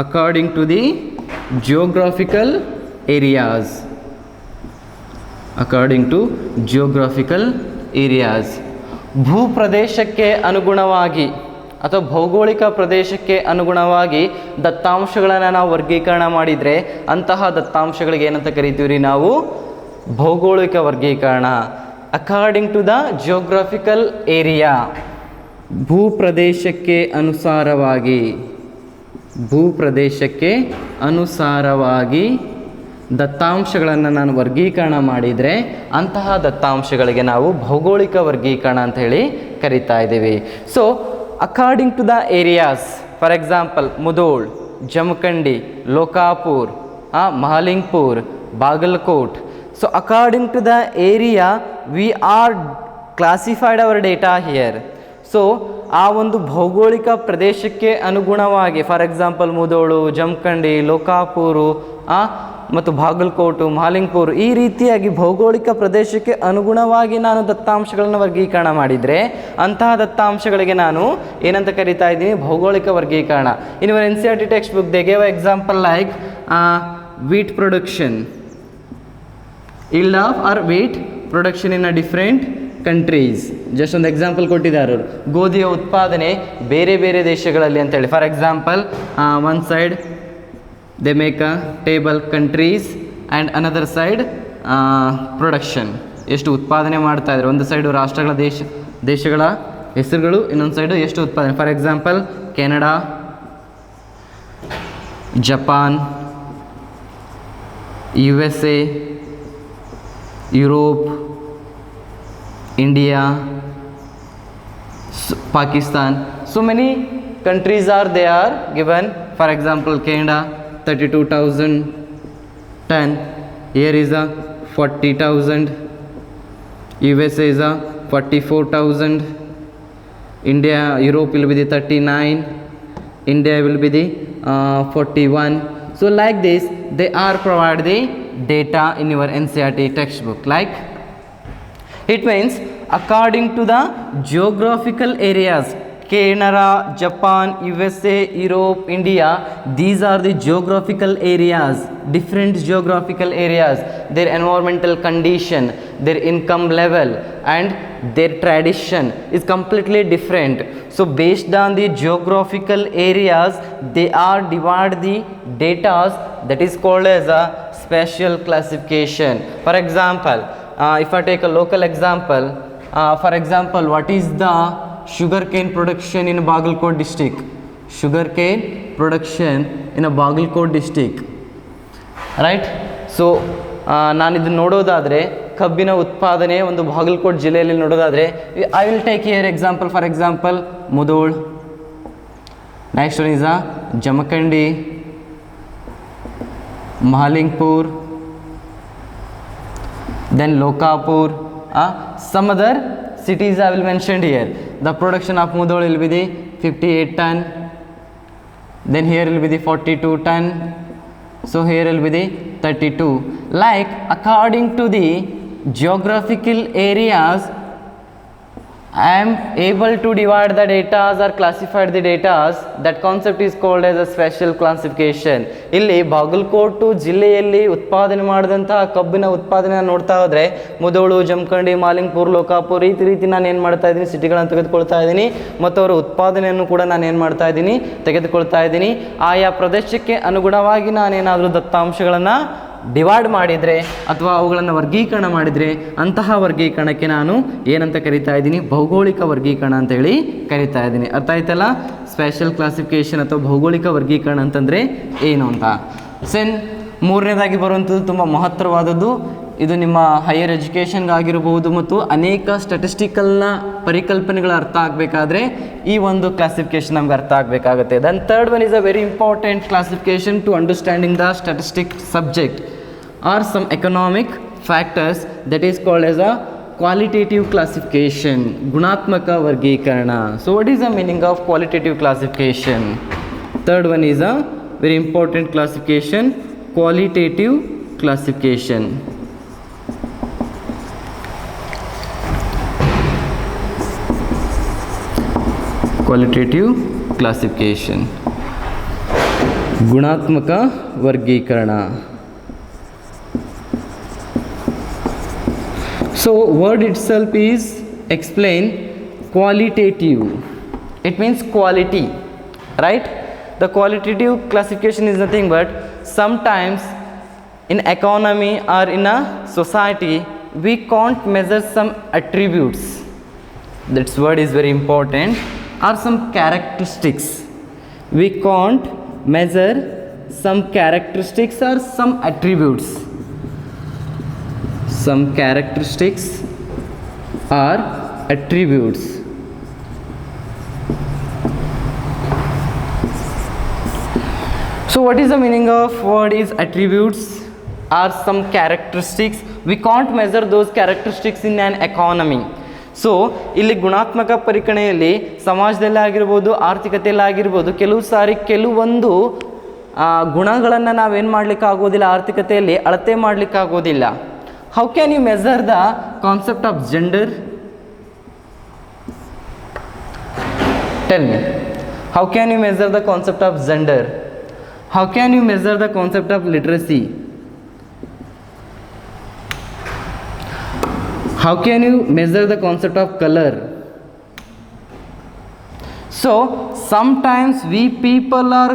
According to the geographical areas. According to geographical areas. ಭೂಪ್ರದೇಶಕ್ಕೆ ಅನುಗುಣವಾಗಿ ಅಥವಾ ಭೌಗೋಳಿಕ ಪ್ರದೇಶಕ್ಕೆ ಅನುಗುಣವಾಗಿ ದತ್ತಾಂಶಗಳನ್ನು ನಾವು ವರ್ಗೀಕರಣ ಮಾಡಿದರೆ ಅಂತಹ ದತ್ತಾಂಶಗಳಿಗೆ ಏನಂತ ಕರಿತೀವಿ ರೀ, ನಾವು ಭೌಗೋಳಿಕ ವರ್ಗೀಕರಣ. According to the geographical area, ಭೂಪ್ರದೇಶಕ್ಕೆ ಅನುಸಾರವಾಗಿ, ಭೂಪ್ರದೇಶಕ್ಕೆ ಅನುಸಾರವಾಗಿ ದತ್ತಾಂಶಗಳನ್ನು ನಾನು ವರ್ಗೀಕರಣ ಮಾಡಿದರೆ ಅಂತಹ ದತ್ತಾಂಶಗಳಿಗೆ ನಾವು ಭೌಗೋಳಿಕ ವರ್ಗೀಕರಣ ಅಂತ ಹೇಳಿ ಕರಿತಾ ಇದ್ದೀವಿ. So according to the areas, for example Mudhol, Jamkhandi, Lokapur, Mahalingpur, Bagalkot. So according to the area we are classified our data here. So ಆ ಒಂದು ಭೌಗೋಳಿಕ ಪ್ರದೇಶಕ್ಕೆ ಅನುಗುಣವಾಗಿ, ಫಾರ್ ಎಕ್ಸಾಂಪಲ್ ಮುಧೋಳು, ಜಮಖಂಡಿ, ಲೋಕಾಪುರು ಮತ್ತು ಬಾಗಲಕೋಟು, ಮಹಾಲಿಂಗ್ಪುರ್, ಈ ರೀತಿಯಾಗಿ ಭೌಗೋಳಿಕ ಪ್ರದೇಶಕ್ಕೆ ಅನುಗುಣವಾಗಿ ನಾನು ದತ್ತಾಂಶಗಳನ್ನು ವರ್ಗೀಕರಣ ಮಾಡಿದರೆ ಅಂತಹ ದತ್ತಾಂಶಗಳಿಗೆ ನಾನು ಏನಂತ ಕರಿತಾ ಇದ್ದೀನಿ, ಭೌಗೋಳಿಕ ವರ್ಗೀಕರಣ. In your NCERT text book they gave example like wheat production, yield of or wheat production in a different countries. Just ಒಂದು ಎಕ್ಸಾಂಪಲ್ ಕೊಟ್ಟಿದ್ದಾರೆ ಅವರು, ಗೋಧಿಯ ಉತ್ಪಾದನೆ ಬೇರೆ ಬೇರೆ ದೇಶಗಳಲ್ಲಿ ಅಂತೇಳಿ. For example one side they make a table countries and another side production, ಎಷ್ಟು ಉತ್ಪಾದನೆ ಮಾಡ್ತಾ ಇದ್ದಾರೆ. ಒಂದು ಸೈಡು ರಾಷ್ಟ್ರಗಳ ದೇಶಗಳ ಹೆಸರುಗಳು, ಇನ್ನೊಂದು ಸೈಡು ಎಷ್ಟು ಉತ್ಪಾದನೆ. For example Canada, Japan, USA, Europe, India, Pakistan. So many countries are given. For example, Canada 32,000 ton. Here is a 40,000. USA is a 44,000. India, Europe will be the 39. India will be the 41. So like this they are provide the data in your NCERT textbook. Like it means according to the geographical areas, Canada, Japan, USA, Europe, India, these are the geographical areas, different geographical areas, their environmental condition, their income level and their tradition is completely different. So based on the geographical areas they are divide the data, that is called as a spatial classification. For example, if I take a local example, for example, what is the sugarcane production in Bagalkot district? Sugarcane production in a Bagalkot district, right? So ನಾನು ಇದನ್ನು ನೋಡೋದಾದರೆ ಕಬ್ಬಿನ ಉತ್ಪಾದನೆ ಒಂದು ಬಾಗಲಕೋಟ್ ಜಿಲ್ಲೆಯಲ್ಲಿ ನೋಡೋದಾದರೆ I will take here example. For example Mudhol, next one is Jamkhandi, Mahalingpur, then Lokapur, some other cities I will mention here. The production of Mudhol will be the 58 ton, then here will be the 42 ton, so here will be the 32. Like according to the geographical areas I am able to divide the data or classify the data. That concept is called as a spatial classification. ಇಲ್ಲಿ ಬಾಗಲಕೋಟು ಜಿಲ್ಲೆಯಲ್ಲಿ ಉತ್ಪಾದನೆ ಮಾಡಿದಂತಹ ಕಬ್ಬಿನ ಉತ್ಪಾದನೆ ನೋಡ್ತಾ ಹೋದರೆ ಮುಧೋಳು, ಜಮಖಂಡಿ, ಮಾಲಿಂಗ್ಪುರ್, ಲೋಕಾಪುರ್ ಈ ರೀತಿ ನಾನು ಏನು ಮಾಡ್ತಾ ಇದ್ದೀನಿ, ಸಿಟಿಗಳನ್ನು ತೆಗೆದುಕೊಳ್ತಾ ಇದ್ದೀನಿ ಮತ್ತು ಅವರ ಉತ್ಪಾದನೆಯನ್ನು ಕೂಡ ನಾನು ಏನು ಮಾಡ್ತಾ ಇದ್ದೀನಿ, ತೆಗೆದುಕೊಳ್ತಾ ಇದ್ದೀನಿ. ಆಯಾ ಪ್ರದೇಶಕ್ಕೆ ಅನುಗುಣವಾಗಿ ನಾನೇನಾದರೂ ದತ್ತಾಂಶಗಳನ್ನು ಡಿವೈಡ್ ಮಾಡಿದರೆ ಅಥವಾ ಅವುಗಳನ್ನು ವರ್ಗೀಕರಣ ಮಾಡಿದರೆ ಅಂತಹ ವರ್ಗೀಕರಣಕ್ಕೆ ನಾನು ಏನಂತ ಕರಿತಾ ಇದ್ದೀನಿ, ಭೌಗೋಳಿಕ ವರ್ಗೀಕರಣ ಅಂತೇಳಿ ಕರಿತಾ ಇದ್ದೀನಿ. ಅರ್ಥ ಆಯ್ತಲ್ಲ? ಸ್ಪೆಷಲ್ ಕ್ಲಾಸಿಫಿಕೇಷನ್ ಅಥವಾ ಭೌಗೋಳಿಕ ವರ್ಗೀಕರಣ ಅಂತಂದರೆ ಏನು ಅಂತ. ಸೆನ್ ಮೂರನೇದಾಗಿ ಬರುವಂಥದ್ದು ತುಂಬ ಮಹತ್ತರವಾದದ್ದು. ಇದು ನಿಮ್ಮ ಹೈಯರ್ ಎಜುಕೇಷನ್ಗಾಗಿರಬಹುದು ಮತ್ತು ಅನೇಕ ಸ್ಟ್ಯಾಟಿಸ್ಟಿಕಲ್ನ ಪರಿಕಲ್ಪನೆಗಳು ಅರ್ಥ ಆಗಬೇಕಾದ್ರೆ ಈ ಒಂದು ಕ್ಲಾಸಿಫಿಕೇಷನ್ ನಮ್ಗೆ ಅರ್ಥ ಆಗಬೇಕಾಗುತ್ತೆ. Then third one is a very important classification to understanding the statistic subject or some economic factors, that is called as a qualitative classification, ಗುಣಾತ್ಮಕ ವರ್ಗೀಕರಣ. So what is the meaning of qualitative classification? Third one is a very important classification, qualitative classification. Qualitative classification, ಗುಣಾತ್ಮಕ ವರ್ಗೀಕರಣ. So word itself is explain qualitative. It means quality, right? The qualitative classification is nothing but sometimes in economy or in a society we can't measure some attributes. That word is very important. Or some characteristics. We can't measure some characteristics or some attributes. Some characteristics or attributes. So what is the meaning of word is attributes or some characteristics? We can't measure those characteristics in an economy. So ಇಲ್ಲಿ ಗುಣಾತ್ಮಕ ಪರಿಗಣನೆಯಲ್ಲಿ ಸಮಾಜದಲ್ಲಿ ಆಗಿರ್ಬೋದು, ಆರ್ಥಿಕತೆಯಲ್ಲಿ ಆಗಿರ್ಬೋದು, ಕೆಲವು ಸಾರಿ ಕೆಲವೊಂದು ಗುಣಗಳನ್ನು ನಾವೇನು ಮಾಡಲಿಕ್ಕೆ ಆಗೋದಿಲ್ಲ, ಆರ್ಥಿಕತೆಯಲ್ಲಿ ಅಳತೆ ಮಾಡಲಿಕ್ಕೆ ಆಗೋದಿಲ್ಲ. How can you measure the concept of gender? Tell me, how can you measure the concept of gender? How can you measure the concept of literacy? How can you measure the concept of color? So sometimes we people are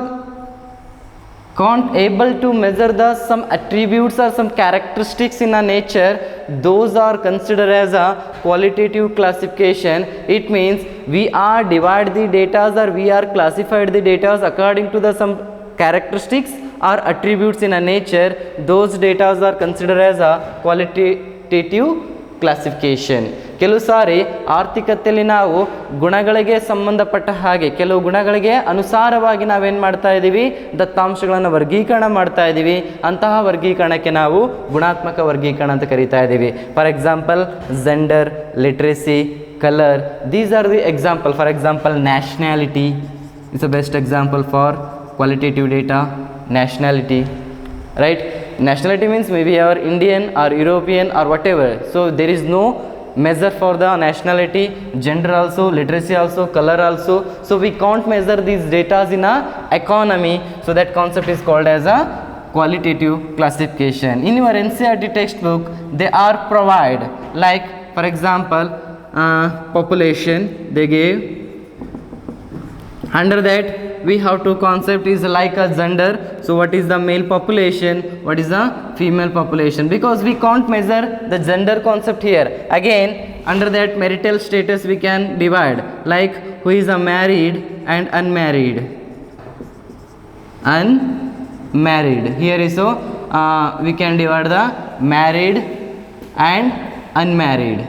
can't able to measure the some attributes or some characteristics in a nature. Those are considered as a qualitative classification. It means we are divide the data or we are classified the data according to the some characteristics or attributes in a nature. Those data are considered as a qualitative classification. ಕೆಲವು ಸಾರಿ ಆರ್ಥಿಕತೆಯಲ್ಲಿ ನಾವು ಗುಣಗಳಿಗೆ ಸಂಬಂಧಪಟ್ಟ ಹಾಗೆ ಕೆಲವು ಗುಣಗಳಿಗೆ ಅನುಸಾರವಾಗಿ ನಾವೇನು ಮಾಡ್ತಾ ಇದ್ದೀವಿ, ದತ್ತಾಂಶಗಳನ್ನು ವರ್ಗೀಕರಣ ಮಾಡ್ತಾ ಇದ್ದೀವಿ. ಅಂತಹ ವರ್ಗೀಕರಣಕ್ಕೆ ನಾವು ಗುಣಾತ್ಮಕ ವರ್ಗೀಕರಣ ಅಂತ ಕರಿತಾ ಇದ್ದೀವಿ. For example gender, literacy, colour, these are the example. For example nationality is the best example for qualitative data. Nationality, right? Nationality means maybe you are Indian or European or whatever, so there is no measure for the nationality. Gender also, literacy also, color also, so we can't measure these data in a economy, so that concept is called as a qualitative classification. In your NCERT textbook they are provide, like for example population they gave. Under that we have two concept is like a gender, so what is the male population, what is the female population, because we can't measure the gender concept here. Again under that marital status we can divide, like who is a married and unmarried. Here is so we can divide the married and unmarried.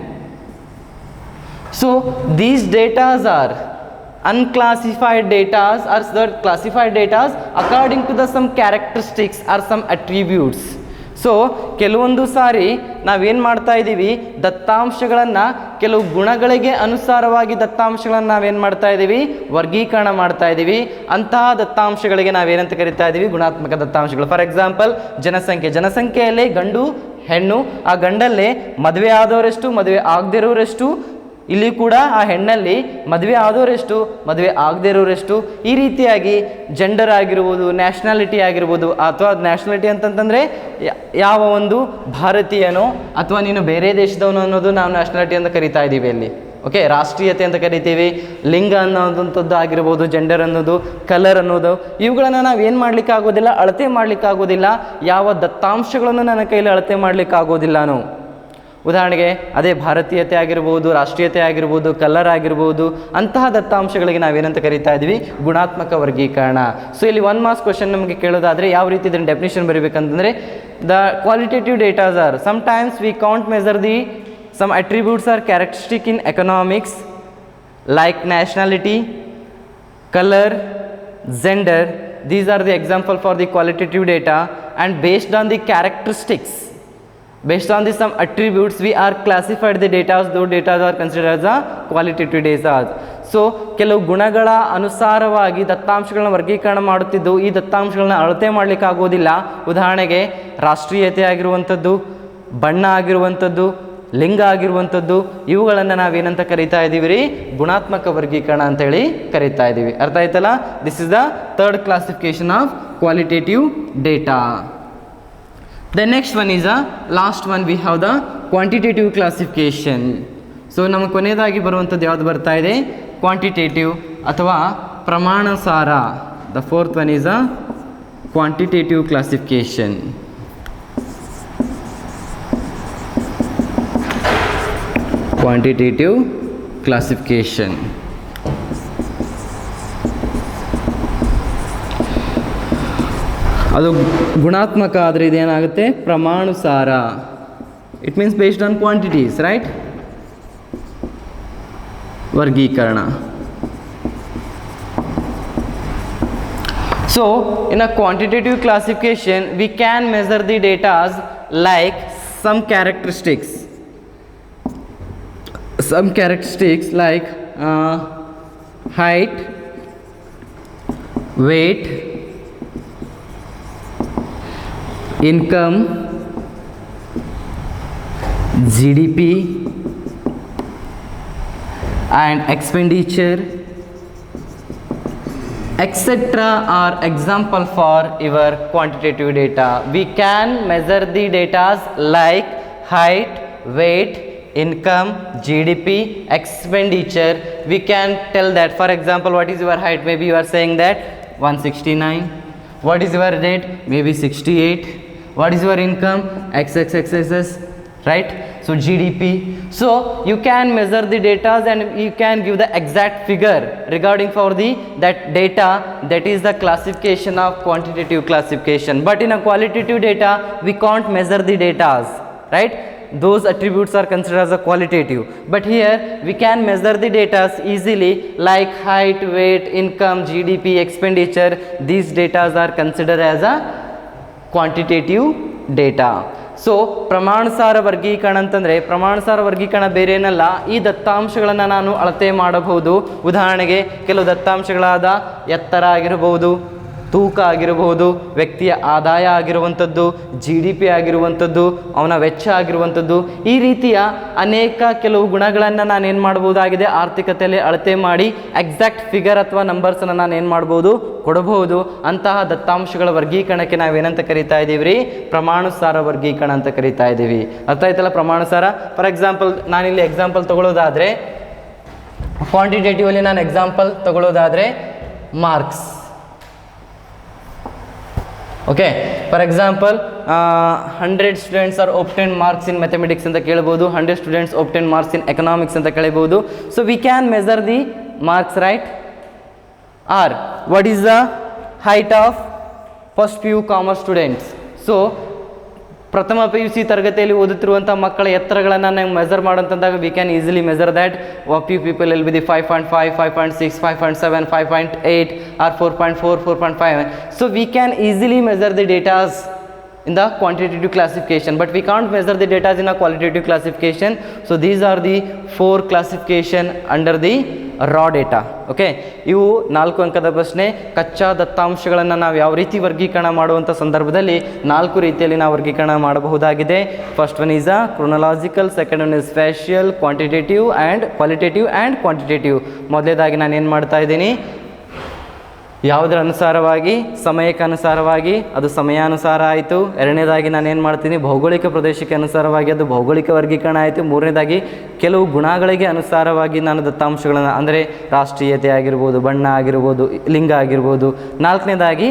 So these data are unclassified data or the classified data according to the some characteristics or some attributes. So ಕೆಲವೊಂದು ಸಾರಿ ನಾವೇನು ಮಾಡ್ತಾ ಇದ್ದೀವಿ, ದತ್ತಾಂಶಗಳನ್ನು ಕೆಲವು ಗುಣಗಳಿಗೆ ಅನುಸಾರವಾಗಿ ದತ್ತಾಂಶಗಳನ್ನು ನಾವೇನು ಮಾಡ್ತಾ ಇದ್ದೀವಿ, ವರ್ಗೀಕರಣ ಮಾಡ್ತಾ ಇದ್ದೀವಿ. ಅಂತಹ ದತ್ತಾಂಶಗಳಿಗೆ ನಾವೇನಂತ ಕರಿತಾ ಇದ್ದೀವಿ, ಗುಣಾತ್ಮಕ ದತ್ತಾಂಶಗಳು. ಫಾರ್ ಎಕ್ಸಾಂಪಲ್ ಜನಸಂಖ್ಯೆಯಲ್ಲಿ ಗಂಡು ಹೆಣ್ಣು, ಆ ಗಂಡಲ್ಲೇ ಮದುವೆ ಆದವರೆಷ್ಟು, ಮದುವೆ ಆಗದಿರೋರೆಷ್ಟು, ಇಲ್ಲಿ ಕೂಡ ಆ ಹೆಣ್ಣಲ್ಲಿ ಮದುವೆ ಆದವರೆಷ್ಟು, ಮದುವೆ ಆಗದೇ ಇರೋರೆಷ್ಟು, ಈ ರೀತಿಯಾಗಿ ಜೆಂಡರ್ ಆಗಿರ್ಬೋದು, ನ್ಯಾಷನಾಲಿಟಿ ಆಗಿರ್ಬೋದು, ಅಥವಾ ನ್ಯಾಷನಾಲಿಟಿ ಅಂತಂತಂದರೆ ಯಾವ ಒಂದು ಭಾರತೀಯನೋ ಅಥವಾ ನೀನು ಬೇರೆ ದೇಶದವನು ಅನ್ನೋದು ನಾವು ನ್ಯಾಷನಾಲಿಟಿ ಅಂತ ಕರಿತಾ ಇದ್ದೀವಿ ಅಲ್ಲಿ. ಓಕೆ, ರಾಷ್ಟ್ರೀಯತೆ ಅಂತ ಕರಿತೀವಿ. ಲಿಂಗ ಅನ್ನೋದಂಥದ್ದು ಆಗಿರ್ಬೋದು, ಜೆಂಡರ್ ಅನ್ನೋದು, ಕಲರ್ ಅನ್ನೋದು, ಇವುಗಳನ್ನು ನಾವು ಏನು ಮಾಡಲಿಕ್ಕಾಗೋದಿಲ್ಲ, ಅಳತೆ ಮಾಡಲಿಕ್ಕಾಗೋದಿಲ್ಲ. ಯಾವ ದತ್ತಾಂಶಗಳನ್ನು ನನ್ನ ಕೈಲಿ ಅಳತೆ ಮಾಡಲಿಕ್ಕಾಗೋದಿಲ್ಲನೋ. ಉದಾಹರಣೆಗೆ ಅದೇ ಭಾರತೀಯತೆ ಆಗಿರ್ಬೋದು, ರಾಷ್ಟ್ರೀಯತೆ ಆಗಿರ್ಬೋದು, ಕಲರ್ ಆಗಿರ್ಬೋದು, ಅಂತಹ ದತ್ತಾಂಶಗಳಿಗೆ ನಾವೇನಂತ ಕರಿತಾ ಇದ್ದೀವಿ, ಗುಣಾತ್ಮಕ ವರ್ಗೀಕರಣ. ಸೊ ಇಲ್ಲಿ 1 ಮಾರ್ಕ್ಸ್ ಕ್ವಶನ್ ನಮಗೆ ಕೇಳೋದಾದರೆ ಯಾವ ರೀತಿ ಇದನ್ನು ಡೆಫಿನೇಷನ್ ಬರೀಬೇಕಂತಂದರೆ, the qualitative datas are sometimes we can't measure the some attributes or characteristic in economics like nationality, colour, gender. These are the example for the qualitative data, and based on the characteristics, based on some attributes we are classified the data, those data are considered as a qualitative data. So ಕೆಲವು ಗುಣಗಳ ಅನುಸಾರವಾಗಿ ದತ್ತಾಂಶಗಳನ್ನ ವರ್ಗೀಕರಣ ಮಾಡುತ್ತಿದ್ದು ಈ ದತ್ತಾಂಶಗಳನ್ನ ಅಳತೆ ಮಾಡಲಿಕ್ಕಾಗೋದಿಲ್ಲ. ಉದಾಹರಣೆಗೆ ರಾಷ್ಟ್ರೀಯತೆ ಆಗಿರುವಂಥದ್ದು, ಬಣ್ಣ ಆಗಿರುವಂಥದ್ದು, ಲಿಂಗ ಆಗಿರುವಂಥದ್ದು, ಇವುಗಳನ್ನು ನಾವೇನಂತ ಕರಿತಾ ಇದ್ದೀವಿ ರೀ, ಗುಣಾತ್ಮಕ ವರ್ಗೀಕರಣ ಅಂತೇಳಿ ಕರಿತಾ ಇದ್ದೀವಿ. ಅರ್ಥ ಆಯ್ತಲ್ಲ? This is the third classification of qualitative data. The next one is a last one, we have the quantitative classification. So ನಮಗೆ ಕೊನೆಯದಾಗಿ ಬರುವಂಥದ್ದು ಯಾವುದು ಬರ್ತಾ ಇದೆ, ಕ್ವಾಂಟಿಟೇಟಿವ್ ಅಥವಾ ಪ್ರಮಾಣಸಾರ. The fourth one is a quantitative classification. Quantitative classification ಅದು ಗುಣಾತ್ಮಕ ಆದರೆ ಇದೇನಾಗುತ್ತೆ, ಪ್ರಮಾಣುಸಾರ. It means based on quantities, right? ವರ್ಗೀಕರಣ. So in a quantitative classification we can measure the datas like some characteristics like height, weight, income, GDP and expenditure, etc. are example for your quantitative data. We can measure the data like height, weight, income, GDP, expenditure. We can tell that, for example, what is your height? Maybe you are saying that 169. What is your weight? Maybe 68. What is your income? XXXXS, right? So GDP. So you can measure the data and you can give the exact figure regarding for the that data. That is the classification of quantitative classification. But in a qualitative data we can't measure the data, right? Those attributes are considered as a qualitative. But here we can measure the data easily like height, weight, income, GDP, expenditure. These data are considered as a quantitative data. So ಪ್ರಮಾಣಸಾರ ವರ್ಗೀಕರಣ ಅಂತಂದರೆ, ಪ್ರಮಾಣಸಾರ ವರ್ಗೀಕರಣ ಬೇರೆ ಏನಲ್ಲ, ಈ ದತ್ತಾಂಶಗಳನ್ನು ನಾನು ಅಳತೆ ಮಾಡಬಹುದು. ಉದಾಹರಣೆಗೆ ಕೆಲವು ದತ್ತಾಂಶಗಳಾದ ಎತ್ತರ ಆಗಿರಬಹುದು, ತೂಕ ಆಗಿರಬಹುದು, ವ್ಯಕ್ತಿಯ ಆದಾಯ ಆಗಿರುವಂಥದ್ದು, GDP ಆಗಿರುವಂಥದ್ದು, ಅವನ ವೆಚ್ಚ ಆಗಿರುವಂಥದ್ದು, ಈ ರೀತಿಯ ಅನೇಕ ಕೆಲವು ಗುಣಗಳನ್ನು ನಾನೇನು ಮಾಡ್ಬೋದಾಗಿದೆ, ಆರ್ಥಿಕತೆಯಲ್ಲಿ ಅಳತೆ ಮಾಡಿ ಎಕ್ಸಾಕ್ಟ್ ಫಿಗರ್ ಅಥವಾ ನಂಬರ್ಸನ್ನು ನಾನೇನು ಮಾಡ್ಬೋದು, ಕೊಡಬಹುದು. ಅಂತಹ ದತ್ತಾಂಶಗಳ ವರ್ಗೀಕರಣಕ್ಕೆ ನಾವೇನಂತ ಕರಿತಾ ಇದ್ದೀವಿ ರೀ, ಪ್ರಮಾಣುಸಾರ ವರ್ಗೀಕರಣ ಅಂತ ಕರಿತಾ ಇದ್ದೀವಿ. ಅರ್ಥ ಆಯ್ತಲ್ಲ ಪ್ರಮಾಣುಸಾರ. ಫಾರ್ ಎಕ್ಸಾಂಪಲ್ ನಾನಿಲ್ಲಿ ಎಕ್ಸಾಂಪಲ್ ತಗೊಳ್ಳೋದಾದರೆ, ಕ್ವಾಂಟಿಟೇಟಿವ್ ಅಲ್ಲಿ ನಾನು ಎಕ್ಸಾಂಪಲ್ ತಗೊಳ್ಳೋದಾದರೆ marks. Okay, for example 100 students are obtain marks in mathematics ಅಂತ ಕೇಳ್ಬೋದು, 100 students obtain marks in economics ಅಂತ ಕೇಳ್ಬೋದು. So we can measure the marks, right? Or what is the height of first PU commerce students? So ಪ್ರಥಮ PUC ತರಗತಿಯಲ್ಲಿ ಓದುತ್ತಿರುವಂಥ ಮಕ್ಕಳ ಎತ್ತರಗಳನ್ನು ನಾವು ಮೆಜರ್ ಮಾಡೋಂತಂದಾಗ we can easily measure that. few people will be the 5.5, 5.6, 5.7, 5.8 or 4.4, 4.5. So we can easily measure the datas in the quantitative classification, but we can't measure the data in a qualitative classification. So these are the 4 classification under the raw data. Okay, ಇವು 4 ಅಂಕದ ಪ್ರಶ್ನೆ. ಕಚ್ಚಾ ದತ್ತಾಂಶಗಳನ್ನು ನಾವು ಯಾವ ರೀತಿ ವರ್ಗೀಕರಣ ಮಾಡುವಂಥ ಸಂದರ್ಭದಲ್ಲಿ 4 ರೀತಿಯಲ್ಲಿ ನಾವು ವರ್ಗೀಕರಣ ಮಾಡಬಹುದಾಗಿದೆ. First one is a chronological, second one is spatial, quantitative and qualitative and quantitative. ಮೊದಲೇದಾಗಿ ನಾನು ಏನು ಮಾಡ್ತಾ ಇದ್ದೀನಿ, ಯಾವುದರ ಅನುಸಾರವಾಗಿ, ಸಮಯಕ್ಕೆ ಅನುಸಾರವಾಗಿ ಅದು ಸಮಯಾನುಸಾರ ಆಯಿತು. ಎರಡನೇದಾಗಿ ನಾನು ಏನು ಮಾಡ್ತೀನಿ, ಭೌಗೋಳಿಕ ಪ್ರದೇಶಕ್ಕೆ ಅನುಸಾರವಾಗಿ ಅದು ಭೌಗೋಳಿಕ ವರ್ಗೀಕರಣ ಆಯಿತು. ಮೂರನೇದಾಗಿ ಕೆಲವು ಗುಣಗಳಿಗೆ ಅನುಸಾರವಾಗಿ ನಾನು ದತ್ತಾಂಶಗಳನ್ನು, ಅಂದರೆ ರಾಷ್ಟ್ರೀಯತೆ ಆಗಿರ್ಬೋದು, ಬಣ್ಣ ಆಗಿರ್ಬೋದು, ಲಿಂಗ ಆಗಿರ್ಬೋದು. ನಾಲ್ಕನೇದಾಗಿ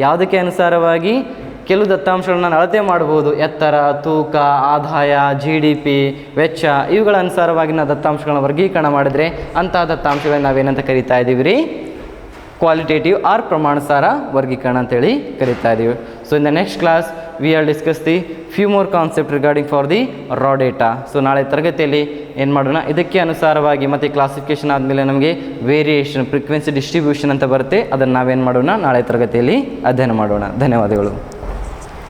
ಯಾವುದಕ್ಕೆ ಅನುಸಾರವಾಗಿ ಕೆಲವು ದತ್ತಾಂಶಗಳನ್ನ ಅಳತೆ ಮಾಡ್ಬೋದು, ಎತ್ತರ, ತೂಕ, ಆದಾಯ, GDP, ವೆಚ್ಚ, ಇವುಗಳ ಅನುಸಾರವಾಗಿ ನಾವು ದತ್ತಾಂಶಗಳನ್ನ ವರ್ಗೀಕರಣ ಮಾಡಿದರೆ ಅಂತಹ ದತ್ತಾಂಶಗಳನ್ನ ನಾವೇನಂತ ಕರಿತಾ ಇದ್ದೀವಿ ರೀ, ಕ್ವಾಲಿಟೇಟಿವ್ ಆರ್ ಪ್ರಮಾಣಸಾರ ವರ್ಗೀಕರಣ ಅಂತೇಳಿ ಕರಿತಾ ಇದ್ದೀವಿ. So in the next class we are discuss the few more concept regarding for the raw data. So ನಾಳೆ ತರಗತಿಯಲ್ಲಿ ಏನು ಮಾಡೋಣ, ಇದಕ್ಕೆ ಅನುಸಾರವಾಗಿ ಮತ್ತು ಕ್ಲಾಸಿಫಿಕೇಷನ್ ಆದಮೇಲೆ ನಮಗೆ ವೇರಿಯೇಷನ್, ಫ್ರೀಕ್ವೆನ್ಸಿ ಡಿಸ್ಟ್ರಿಬ್ಯೂಷನ್ ಅಂತ ಬರುತ್ತೆ, ಅದನ್ನು ನಾವೇನು ಮಾಡೋಣ, ನಾಳೆ ತರಗತಿಯಲ್ಲಿ ಅಧ್ಯಯನ ಮಾಡೋಣ. ಧನ್ಯವಾದಗಳು.